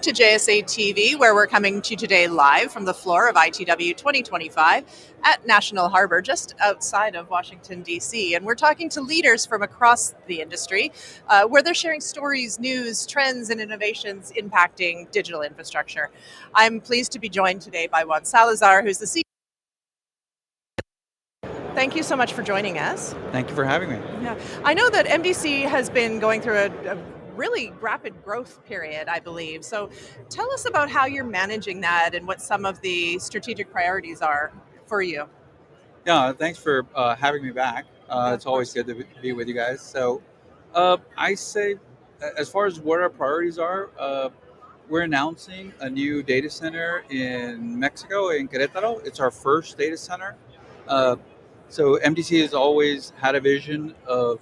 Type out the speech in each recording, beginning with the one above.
to JSA TV, where we're coming to you today live from the floor of ITW 2025 at National Harbor, just outside of Washington, D.C. And we're talking to leaders from across the industry, where they're sharing stories, news, trends, and innovations impacting digital infrastructure. I'm pleased to be joined today by Juan Salazar, who's the CEO. Thank you so much for joining us. Thank you for having me. Yeah, I know that MDC has been going through a really rapid growth period, I believe. So tell us about how you're managing that and what some of the strategic priorities are for you. Yeah, thanks for having me back. Yeah, It's of always course. good to be with you guys. So, I say, as far as what our priorities are, we're announcing a new data center in Mexico, in Querétaro. It's our first data center. Uh, so, MDC has always had a vision of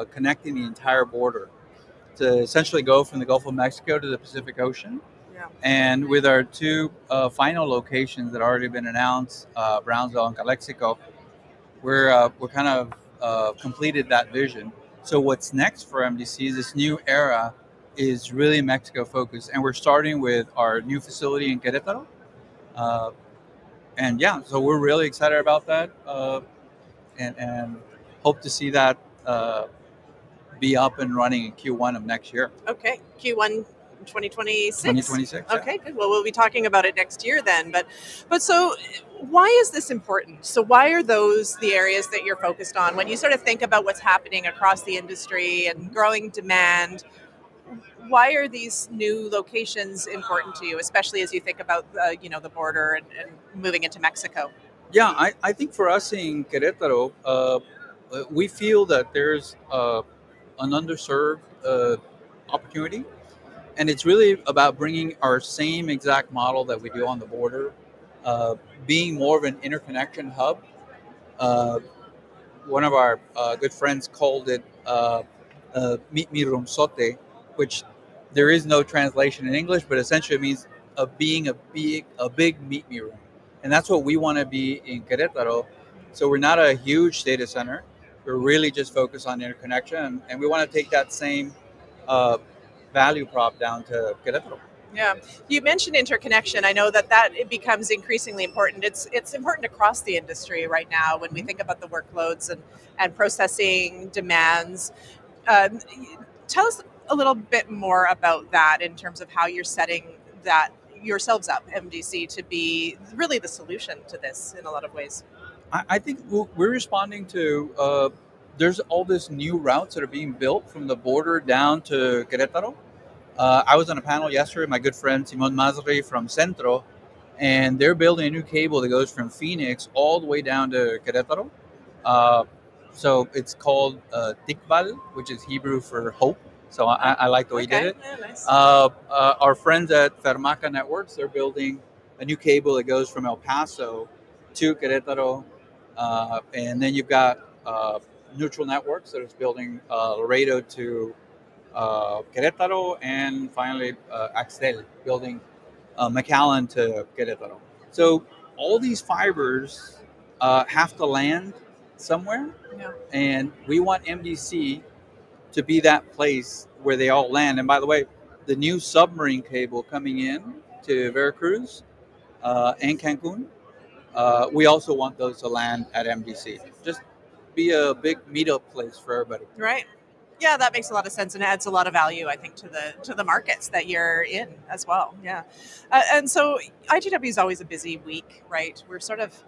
connecting the entire border to essentially go from the Gulf of Mexico to the Pacific Ocean. Yeah. And with our two final locations that already been announced, Brownsville and Calexico, we're kind of completed that vision. So what's next for MDC is this new era is really Mexico focused, and we're starting with our new facility in Querétaro. Uh, and yeah, so we're really excited about that, and hope to see that be up and running in Q1 of next year, Okay, Q1 2026. 2026. Yeah. Okay, good. Well, we'll be talking about it next year then. But so why is this important? So why are those the areas that you're focused on when you sort of think about what's happening across the industry and growing demand? Why are these new locations important to you, especially as you think about the border and moving into Mexico? Yeah, I think for us in Querétaro, we feel that there's an underserved opportunity, and it's really about bringing our same exact model that we do on the border, uh, being more of an interconnection hub. Uh, One of our good friends called it "meet me rumsote," which there is no translation in English, but essentially means being a big meet me room, and that's what we want to be in Querétaro. So we're not a huge data center. We're really just focused on interconnection, and we want to take that same uh, value prop down to Querétaro. Yeah, you mentioned interconnection. I know that it becomes increasingly important. It's important across the industry right now when we think about the workloads and processing demands. Um, Tell us a little bit more about that in terms of how you're setting that yourselves up, MDC, to be really the solution to this in a lot of ways. I think we're responding to. There's all this new routes that are being built from the border down to Querétaro. I was on a panel yesterday. My good friend Simon Mazri from Centro, and they're building a new cable that goes from Phoenix all the way down to Querétaro. Uh, so it's called Tikval, which is Hebrew for hope. So I like the way he did Okay, it. yeah, nice. Our friends at Fermaca Networks, they're building a new cable that goes from El Paso to Querétaro. And then you've got Neutral Networks that is building Laredo to Querétaro, and finally Axtel building McAllen to Querétaro. So all these fibers have to land somewhere, Yeah. and we want MDC to be that place where they all land. And by the way, the new submarine cable coming in to Veracruz and Cancun, we also want those to land at MDC. Just be a big meetup place for everybody. Right. Yeah, that makes a lot of sense and adds a lot of value, I think, to the markets that you're in as well. Yeah, and so IGW is always a busy week, right? We're sort of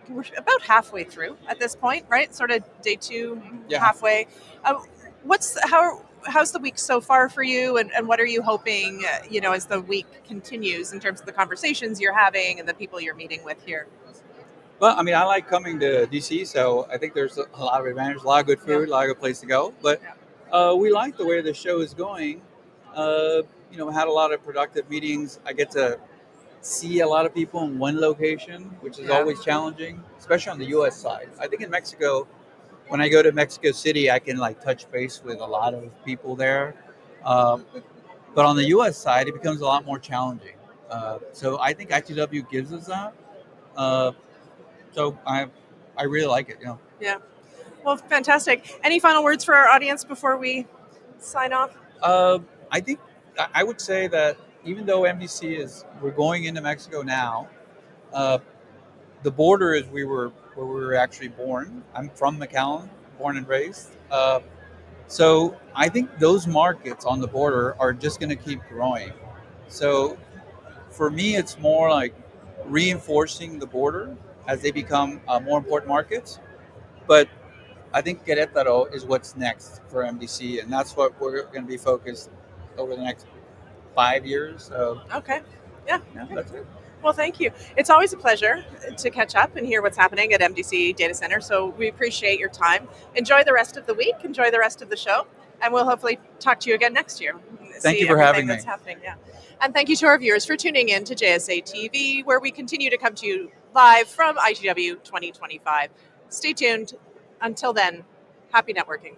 we're about halfway through at this point, right? Sort of day two, Yeah. halfway. How's the week so far for you, and what are you hoping, as the week continues in terms of the conversations you're having and the people you're meeting with here? Well, I mean, I like coming to DC, so I think there's a lot of advantage, a lot of good Yeah. food, a lot of good place to go. But Yeah. we like the way the show is going. Had a lot of productive meetings. I get to see a lot of people in one location, which is Yeah. always challenging, especially on the U.S. side. I think in Mexico, when I go to Mexico City, I can like touch base with a lot of people there. Um, but on the U.S. side, it becomes a lot more challenging. So I think ITW gives us that. Uh, so I really like it. Yeah. Well, fantastic. Any final words for our audience before we sign off? Uh, I think I would say that even though MDC we're going into Mexico now, uh, the border is where we were actually born. I'm from McAllen, born and raised. So I think those markets on the border are just going to keep growing. So for me, it's more like reinforcing the border as they become more important markets. But I think Querétaro is what's next for MDC, and that's what we're going to be focused over the next 5 years. So Okay. Yeah. yeah, Okay. that's it. Well, thank you. It's always a pleasure to catch up and hear what's happening at MDC Data Center. So we appreciate your time. Enjoy the rest of the week. Enjoy the rest of the show. And we'll hopefully talk to you again next year. Thank you See for everything having that's me. happening. Yeah. And thank you to our viewers for tuning in to JSA TV, where we continue to come to you live from IGW 2025. Stay tuned. Until then, happy networking.